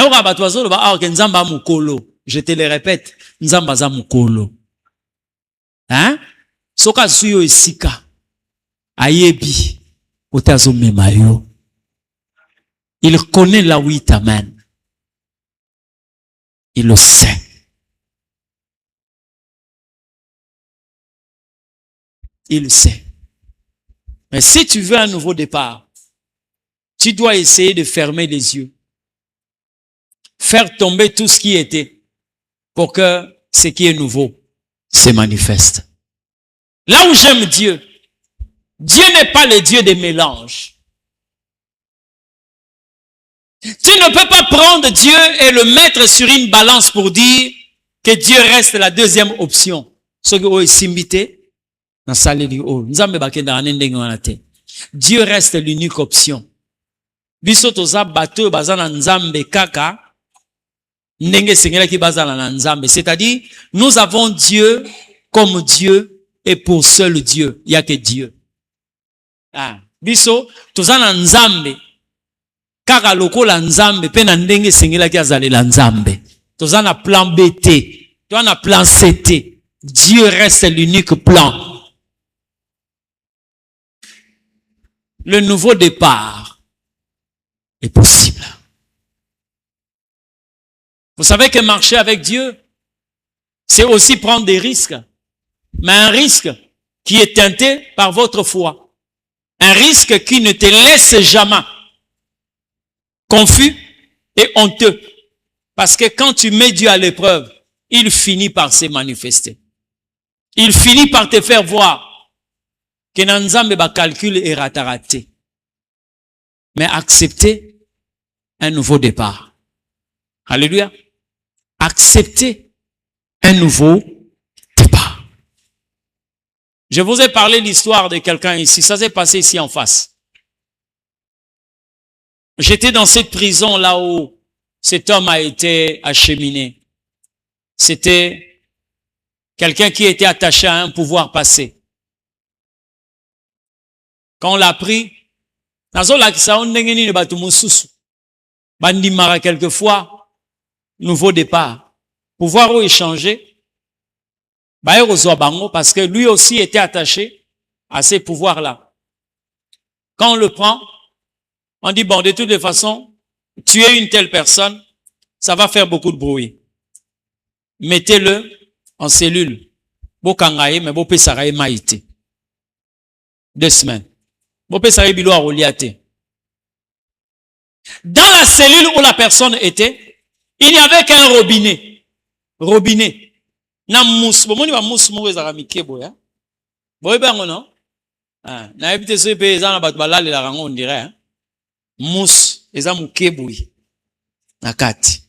te le répète, Nzamba mukolo. Hein? Soka suyo esika. Ayebi. Il connaît là où il t'amène. Il le sait. Il le sait. Mais si tu veux un nouveau départ, tu dois essayer de fermer les yeux. Faire tomber tout ce qui était pour que ce qui est nouveau se manifeste. Là où j'aime Dieu, Dieu n'est pas le Dieu des mélanges. Tu ne peux pas prendre Dieu et le mettre sur une balance pour dire que Dieu reste la deuxième option. Dieu reste l'unique option. C'est-à-dire, nous avons Dieu comme Dieu et pour seul Dieu. Il n'y a que Dieu. Ah, biso tozana nzambe kaka lokola nzambe pe na ndenge sengela ki azalela nzambe tozana plan B T tozana plan C T. Dieu reste l'unique plan. Le nouveau départ est possible. Vous savez que marcher avec Dieu, c'est aussi prendre des risques, mais un risque qui est teinté par votre foi. Un risque qui ne te laisse jamais confus et honteux. Parce que quand tu mets Dieu à l'épreuve, il finit par se manifester. Il finit par te faire voir que Nanzambe ba calcul est raté. Mais accepter un nouveau départ. Alléluia. Accepter un nouveau départ. Je vous ai parlé l'histoire de quelqu'un ici. Ça s'est passé ici en face. J'étais dans cette prison là où cet homme a été acheminé. C'était quelqu'un qui était attaché à un pouvoir passé. Quand on l'a pris, quelquefois, nouveau départ. Pouvoir où échanger, Parce que lui aussi était attaché à ces pouvoirs-là. Quand on le prend, on dit, bon, de toutes les façons, tuer une telle personne, ça va faire beaucoup de bruit. Mettez-le en cellule. Bokangaye, mais bopé saraye maïté. 2 semaines. Bopé saraye bilo a roliate. Dans la cellule où la personne était, il n'y avait qu'un robinet. Robinet. Na mousse. Bon, on va mousse mousse à ramike boya. Boy ben non. Ah, na habité ce pays na bat balale la rango on dirait. Mousse eza muke boy. Nakati.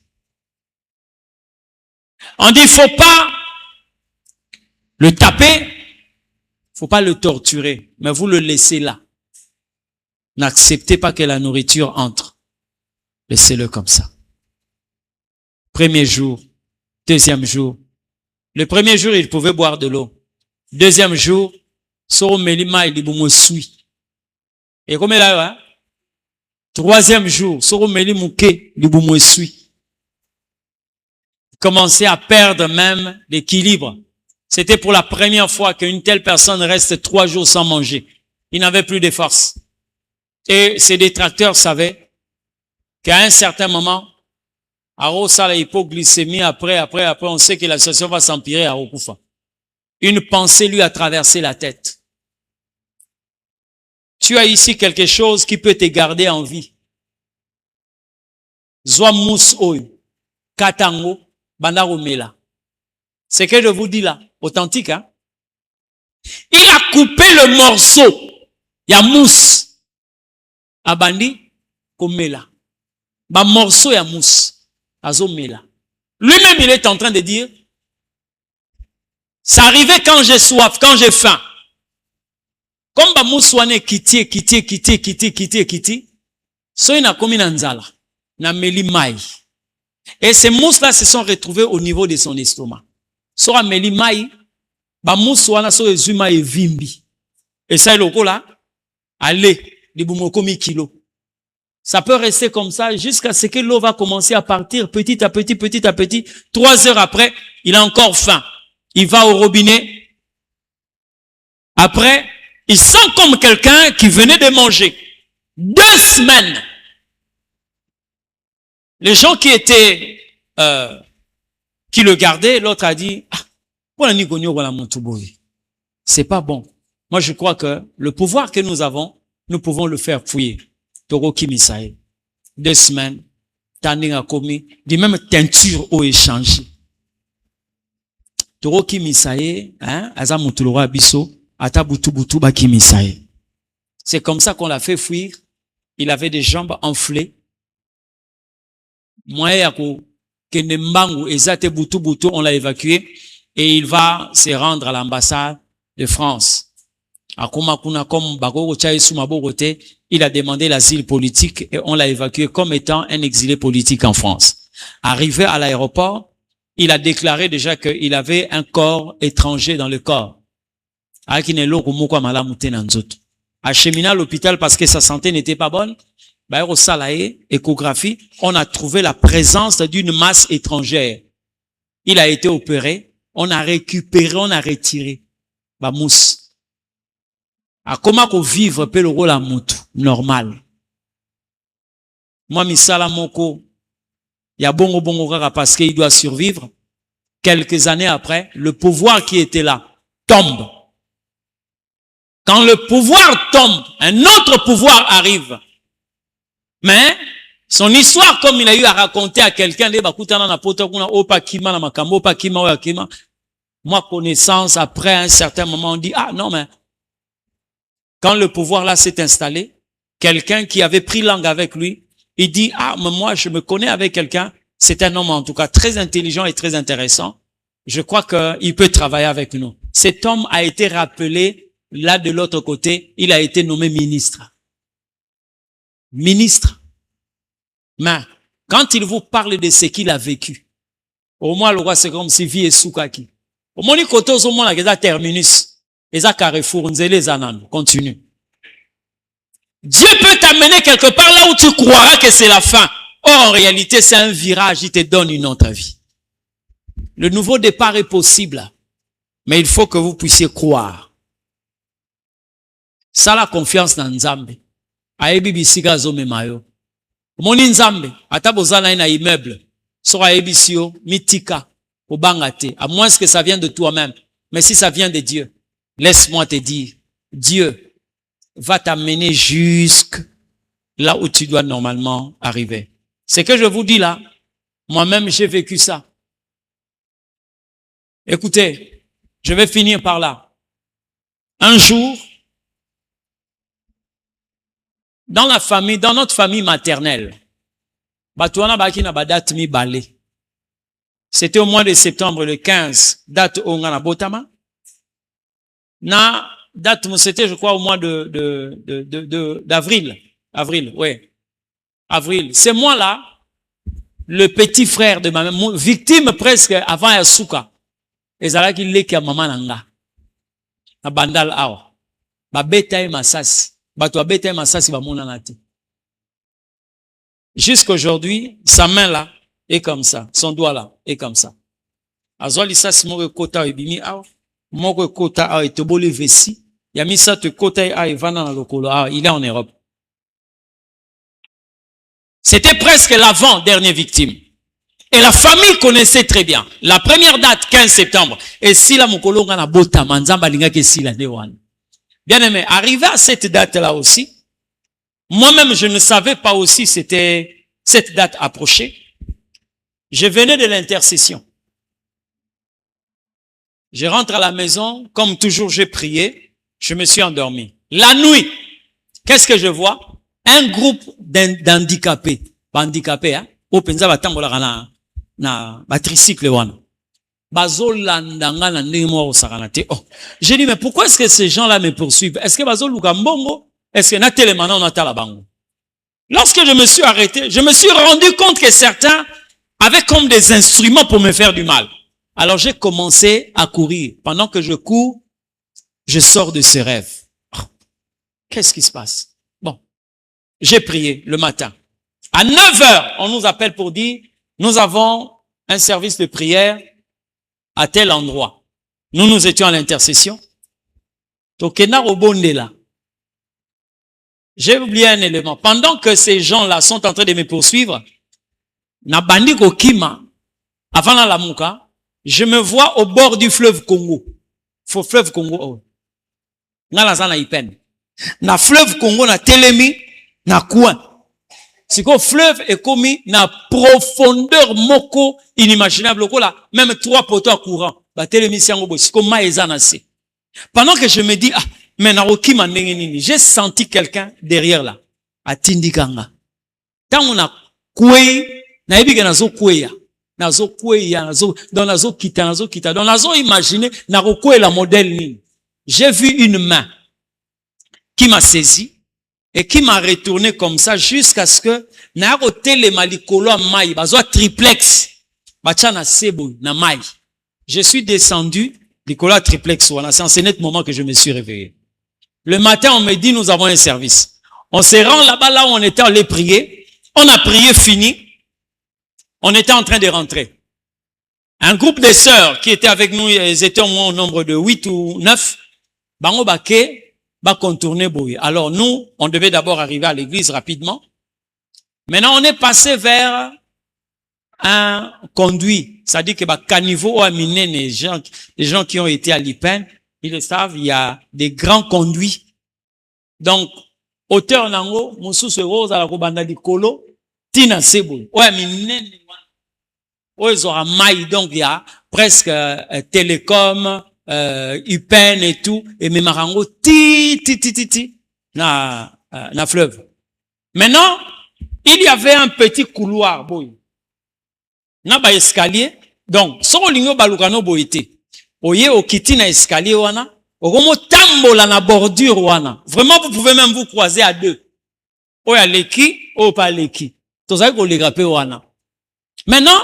On dit faut pas le taper, faut pas le torturer, mais vous le laissez là. N'acceptez pas que la nourriture entre. Laissez-le comme ça. Premier jour, deuxième jour. Le premier jour, il pouvait boire de l'eau. Deuxième jour, Soro Melima il dit suit. Et comme là, hein? Troisième jour, Soro Melimouke il suit. Commençait à perdre même l'équilibre. C'était pour la première fois qu'une telle personne reste 3 jours sans manger. Il n'avait plus de force. Et ses détracteurs savaient qu'à un certain moment, à Rosa la hypoglycémie, après, on sait que la situation va s'empirer à Rokufa. Une pensée lui a traversé la tête. Tu as ici quelque chose qui peut te garder en vie. Zwa mousse oyo, katango, bandaromela. C'est que je vous dis là, authentique, hein? Il a coupé le morceau. Il y a mousse. Abandi, komela. Ba morceau ya mousse. Azomela. Lui-même, il est en train de dire, ça arrivait quand j'ai soif, quand j'ai faim. Comme ba mousse wane kiti. So ina komi na nzala. Na meli mai. Et ces mousses-là se sont retrouvées au niveau de son estomac. So a meli mai, ba mousse wana so ezuma e vimbi. Et ça loko là, allez, di bumokomi kilo. Ça peut rester comme ça jusqu'à ce que l'eau va commencer à partir petit à petit. 3 heures après, il a encore faim. Il va au robinet. Après, il sent comme quelqu'un qui venait de manger. 2 semaines. Les gens qui étaient, qui le gardaient, l'autre a dit, c'est pas bon. Moi, je crois que le pouvoir que nous avons, nous pouvons le faire fouiller. Toro Kimisae. 2 semaines. Tanding a commis. Dit même teinture au échangé. Toro Kimisae, hein, Azamutulora Bisso, Atabutubutu ba Kimisae. C'est comme ça qu'on l'a fait fuir. Il avait des jambes enflées. Moi, yako, Kenembangu, Ezate Butu, on l'a évacué. Et il va se rendre à l'ambassade de France. Il a demandé l'asile politique et on l'a évacué comme étant un exilé politique en France. Arrivé à l'aéroport, il a déclaré déjà qu'il avait un corps étranger dans le corps. Acheminé à l'hôpital parce que sa santé n'était pas bonne, au salaire, échographie, on a trouvé la présence d'une masse étrangère. Il a été opéré, on a récupéré, on a retiré. Mousse. A comment qu'on vivre pe le rôle à mutu normal. Moi misala moko ya bongo kaka parce qu'il doit survivre. Quelques années après, le pouvoir qui était là tombe. Quand le pouvoir tombe, un autre pouvoir arrive. Mais son histoire, comme il a eu à raconter à quelqu'un, moi connaissance après un certain moment on dit ah non mais quand le pouvoir là s'est installé, quelqu'un qui avait pris langue avec lui, il dit, ah, mais moi, je me connais avec quelqu'un, c'est un homme en tout cas très intelligent et très intéressant. Je crois qu'il peut travailler avec nous. Cet homme a été rappelé, là de l'autre côté, il a été nommé ministre. Ministre. Mais, quand il vous parle de ce qu'il a vécu, au moins, le roi, c'est comme si vie est soukaki. Au moins, il côté au moins, il y a terminus. Et ça, Carrefour, continue. Dieu peut t'amener quelque part là où tu croiras que c'est la fin. Or, en réalité, c'est un virage, il te donne une autre vie. Le nouveau départ est possible. Mais il faut que vous puissiez croire. Ça, la confiance dans Nzambe. Aebi bisika zomemayo. Moni Nzambe, ata bozala na immeuble. Sora ebisio, mitika, obangate. À moins que ça vienne de toi-même. Mais si ça vient de Dieu, laisse-moi te dire, Dieu va t'amener jusque là où tu dois normalement arriver. Ce que je vous dis là, moi-même j'ai vécu ça. Écoutez, je vais finir par là. Un jour, dans la famille, dans notre famille maternelle, c'était au mois de septembre, le 15, date Ongana Botama. Na date, c'était, je crois, au mois d'avril. Avril, oui. Avril. C'est moi là, le petit frère de ma mère, victime presque avant Yasuka. Et ça qui leki à maman nanga. Na bandal awa. Ba beta masasi. Ba to beta masasi ba mona nati. Jusqu'aujourd'hui, sa main là est comme ça, son doigt là est comme ça. Azoli sa simo kota ebimi awa. Moko kota awa etobole vesi. Yamisa te kota a evana na lokolo awa, il est en Europe. C'était presque l'avant-dernière victime. Et la famille connaissait très bien. La première date, 15 septembre. Et si la mokolonga na bota manzamba linga ke si la dewan. Bien aimé, arrivé à cette date-là aussi, moi-même je ne savais pas aussi c'était cette date approchée. Je venais de l'intercession. Je rentre à la maison, comme toujours j'ai prié, je me suis endormi. La nuit, qu'est-ce que je vois? Un groupe d'handicapés, handicapés, hein, au penza batambola na tricycle wana. Bazolandanga na ndemo osakanate. Oh, j'ai dit mais pourquoi est-ce que ces gens-là me poursuivent? Est-ce que bazoluka mbongo? Est-ce que na telemana on atala bango? Lorsque je me suis arrêté, je me suis rendu compte que certains avaient comme des instruments pour me faire du mal. Alors j'ai commencé à courir. Pendant que je cours, je sors de ce rêve. Oh, qu'est-ce qui se passe? Bon, j'ai prié le matin. À 9 heures, on nous appelle pour dire, nous avons un service de prière à tel endroit. Nous étions à l'intercession. J'ai oublié un élément. Pendant que ces gens-là sont en train de me poursuivre, Nabandi Kokima, avant la Lamuka, je me vois au bord du fleuve Congo. Fleuve Congo. Na fleuve Congo na telemi na coin. Si le fleuve est commis na profondeur moko inimaginable là, même 3 poteaux à courant. Ba telemi siango bo siko maezana se. Pendant que je me dis ah mais na okima ndenge nini, j'ai senti quelqu'un derrière là. Atindikanga. Tant on a kwe na ebike nazo kweya. Nazo kweya nazo dans nazo kita dans nazo imaginer na kwe la modèle nini. J'ai vu une main qui m'a saisi et qui m'a retourné comme ça jusqu'à ce que na hôtel malikolo mai bazwa triplex bachana sebo na mai. Je suis descendu Nicolas triplex voilà, c'est en ce net moment que je me suis réveillé. Le matin on me dit nous avons un service. On se rend là-bas là où on était allé prier. On a prié fini. On était en train de rentrer. Un groupe de sœurs qui étaient avec nous, ils étaient au moins au nombre de 8 ou 9. Bango bake va contourner Boye. Alors nous, on devait d'abord arriver à l'église rapidement. Maintenant, on est passé vers un conduit. Ça dit que caniveau a miné les gens qui ont été à l'IPEN, ils le savent, il y a des grands conduits. Donc, hauteur nango, mususu rose à la kobanda di kolo, tina sebo. Ouais, minene. Ouais, ils aura maille, donc il y a presque télécom, UPEN et tout, et Memarango, na fleuve. Maintenant, il y avait un petit couloir, boy. Na ba escalier, donc, so lingo balukano boyete. Oye, okiti na escalier wana, okomo tambola na bordure wana. Vraiment, vous pouvez même vous croiser à deux. Oya leki, o pa leki. Tozaki ko legrape wana. Maintenant,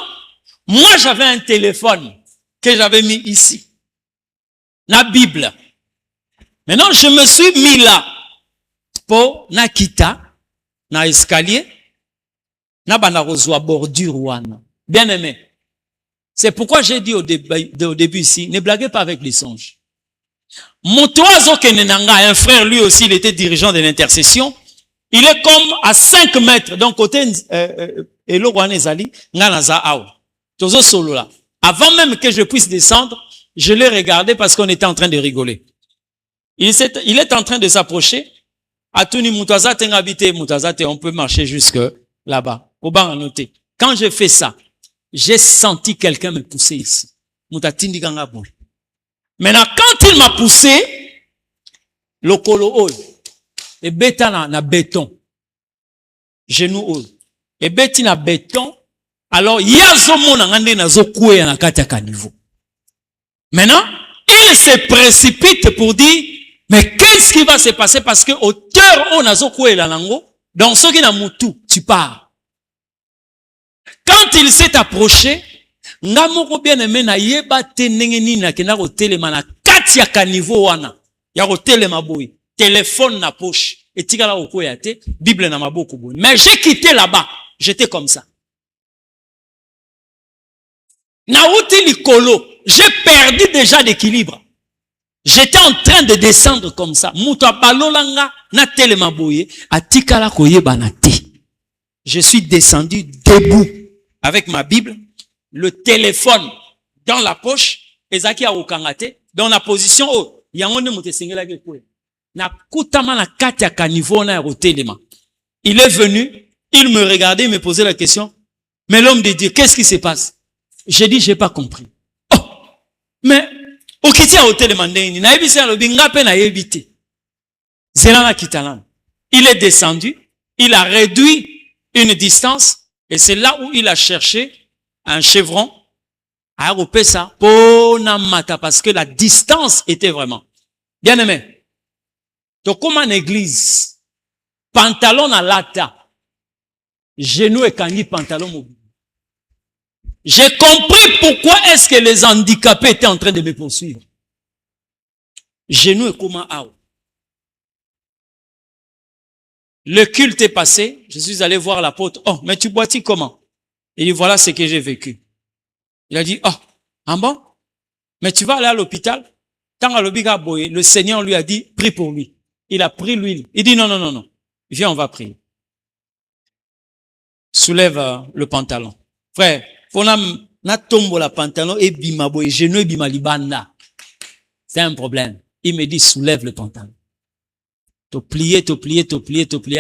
moi j'avais un téléphone que j'avais mis ici. La Bible. Maintenant, je me suis mis là. Pour na kita, na escalier, na bana rozwa bordure wana. Bien aimé. C'est pourquoi j'ai dit au début ici, ne blaguez pas avec les songes. Motoazo Kenenanga, un frère, lui aussi, il était dirigeant de l'intercession. Il est comme à 5 mètres, donc côté Elo Wanezali, Nganaza Ao. Tozo solo là. Avant même que je puisse descendre, je l'ai regardé parce qu'on était en train de rigoler. Il est en train de s'approcher. Atuni Moutaza Tengabite, Moutazate, on peut marcher jusque là-bas. Au banc à noter. Quand j'ai fait ça, j'ai senti quelqu'un me pousser ici. Moutatindi Gangabou. Maintenant, quand il m'a poussé, le colo oil, et bêta na béton, genou oil, et bêti na béton, alors, yazo mona ngande na zo koué na kati ya kanivo. Maintenant, il se précipite pour dire, mais qu'est-ce qui va se passer parce que hauteur on a zo koué la lango, dans ce qui n'a moutou, tu pars. Quand il s'est approché, nga moko bien aimé na yeba te ndenge nini na kena ko telema na kati ya kanivo wana ya ko telema boy téléphone na poche etikala ko ya te bible na maboko boy mais j'ai quitté là-bas, j'étais comme ça na uti likolo, j'ai perdu déjà l'équilibre, j'étais en train de descendre comme ça muto balolanga na telema boy atikala ko yeba na te. Je suis descendu debout avec ma Bible, le téléphone dans la poche, ezaki a okangate, dans la position haute. Yangonde mutesengela ke kwe. Na kutama na kati ya kanivo na rotelema. Il est venu, il me regardait, il me posait la question, mais l'homme de Dieu, qu'est-ce qui se passe? J'ai dit, j'ai pas compris. Oh! Mais, okiti a rotelema ndeni, na ebisi a lobinga pe na ebite. Zelana kitalan. Il est descendu, il a réduit une distance, et c'est là où il a cherché un chevron à regrouper ça pour namata parce que la distance était vraiment bien aimé. Donc comme en église, pantalon à lata, genou et kangi pantalon mobile. J'ai compris pourquoi est-ce que les handicapés étaient en train de me poursuivre. Genou et comment ao. Le culte est passé, je suis allé voir l'apôtre. Oh, mais tu boitis comment? Il dit, voilà ce que j'ai vécu. Il a dit, oh, en bon? Mais tu vas aller à l'hôpital? Tant à l'hôpital, le Seigneur lui a dit, prie pour lui. Il a pris l'huile. Il dit, non, non, non, non. Viens, on va prier. Soulève le pantalon. Frère, faut na tombe la pantalon et bima boy, genou et bima libanda. C'est un problème. Il me dit, soulève le pantalon. Te plier,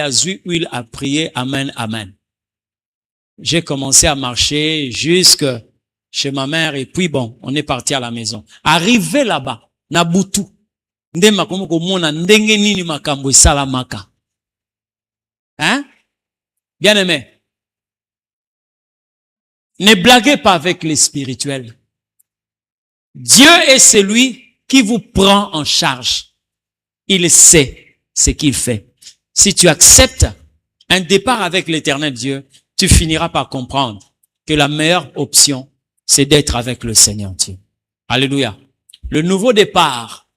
azui huile à prier, amen, amen. J'ai commencé à marcher jusque chez ma mère et puis bon, on est parti à la maison. Arrivé là-bas, Nabutu, ndema komoko mona ndenge nini makambo salamaka. Hein? Bien aimé. Ne blaguez pas avec les spirituels. Dieu est celui qui vous prend en charge. Il sait ce qu'il fait. Si tu acceptes un départ avec l'Éternel Dieu, tu finiras par comprendre que la meilleure option, c'est d'être avec le Seigneur Dieu. Alléluia. Le nouveau départ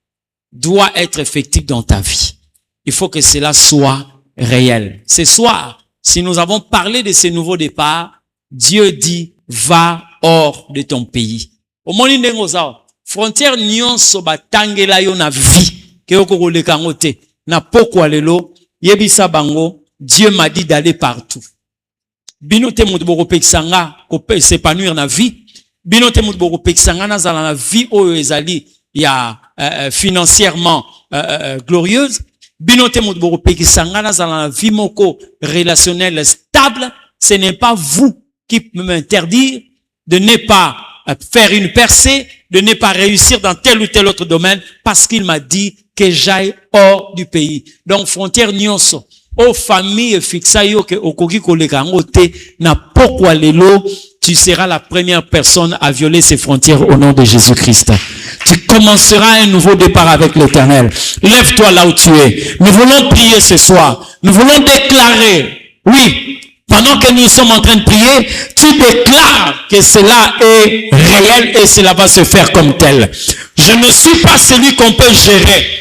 doit être effectif dans ta vie. Il faut que cela soit réel. Ce soir, si nous avons parlé de ce nouveau départ, Dieu dit, va hors de ton pays. Au moment où frontière nyonso batangela yo na vie, ke okoleka ngote. Na pokwa lelo, yebisa bango, Dieu m'a dit d'aller partout. Binote moutboko pekisanga, ko s'épanouir na vie. Binote moutboko pekisanga na zala na vie oyo ezali ya financièrement glorieuse. Binote moutboko pekisanga na zala na vie moko relationnelle stable. Ce n'est pas vous qui m'interdire de ne pas faire une percée, de ne pas réussir dans tel ou tel autre domaine, parce qu'il m'a dit que j'aille hors du pays. Donc, frontière nyonso, aux familles fixa yo que okoki koleka ngote, na pokwa lelo, tu seras la première personne à violer ces frontières au nom de Jésus-Christ. Tu commenceras un nouveau départ avec l'Éternel. Lève-toi là où tu es. Nous voulons prier ce soir. Nous voulons déclarer, oui, pendant que nous sommes en train de prier, tu déclares que cela est réel et cela va se faire comme tel. Je ne suis pas celui qu'on peut gérer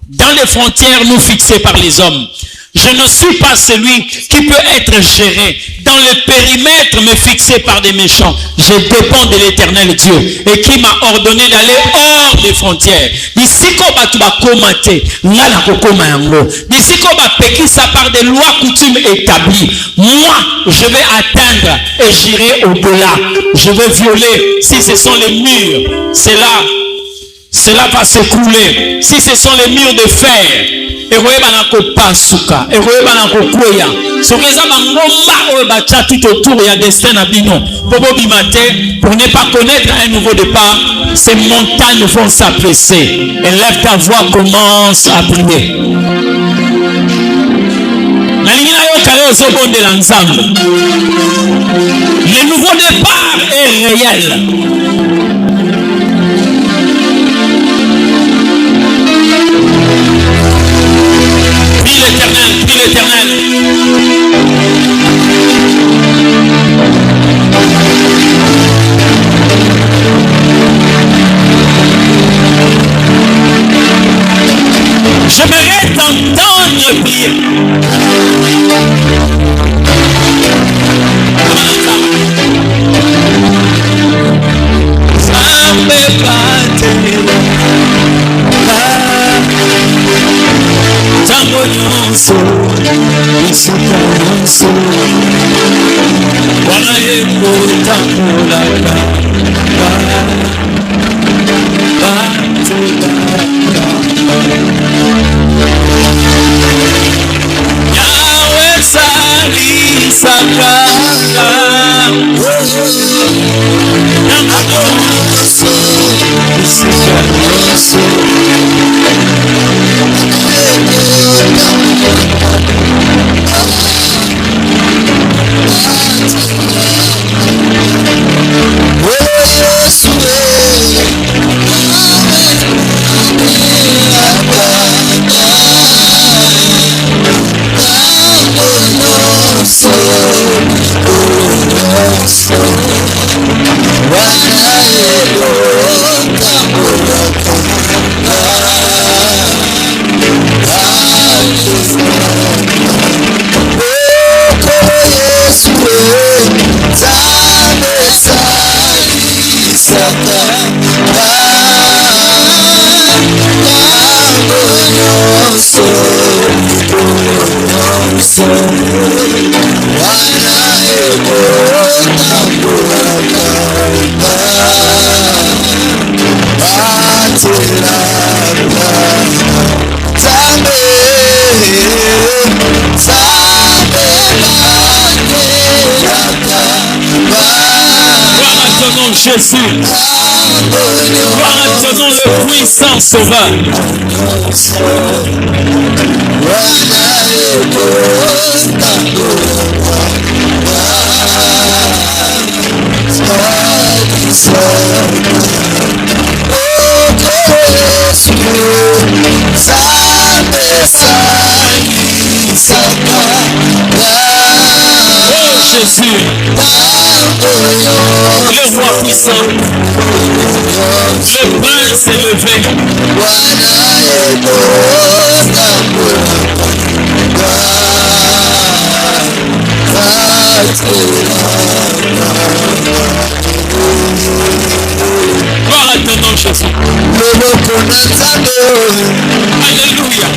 dans les frontières nous fixées par les hommes. Je ne suis pas celui qui peut être géré dans le périmètre me fixé par des méchants. Je dépends de l'Éternel Dieu et qui m'a ordonné d'aller hors des frontières. Bisiko batu bakoma te, ngala kokoma yango. Bisiko bapekisa par des lois coutumes établies. Moi, je vais atteindre et j'irai au-delà. Je vais violer. Si ce sont les murs, cela va s'écrouler. Si ce sont les murs de fer, ekoyeba pasuka, ekoyeba kweya. Soki eza bangomba oyo batia tout autour ya destin na bino, bobo bimate, pour ne pas connaître un nouveau départ, ces montagnes vont s'affaisser. Élève ta voix, commence à prier. Nalingi na yo kale ozobondela Nzambe. Le nouveau départ est réel. Prie l'Éternel. J'aimerais t'entendre prier. Jésus, gloire à ton nom le puissant sauveur. Oh Jésus, le roi puissant, le prince élevé. Gloire à ton nom Jésus. Alléluia.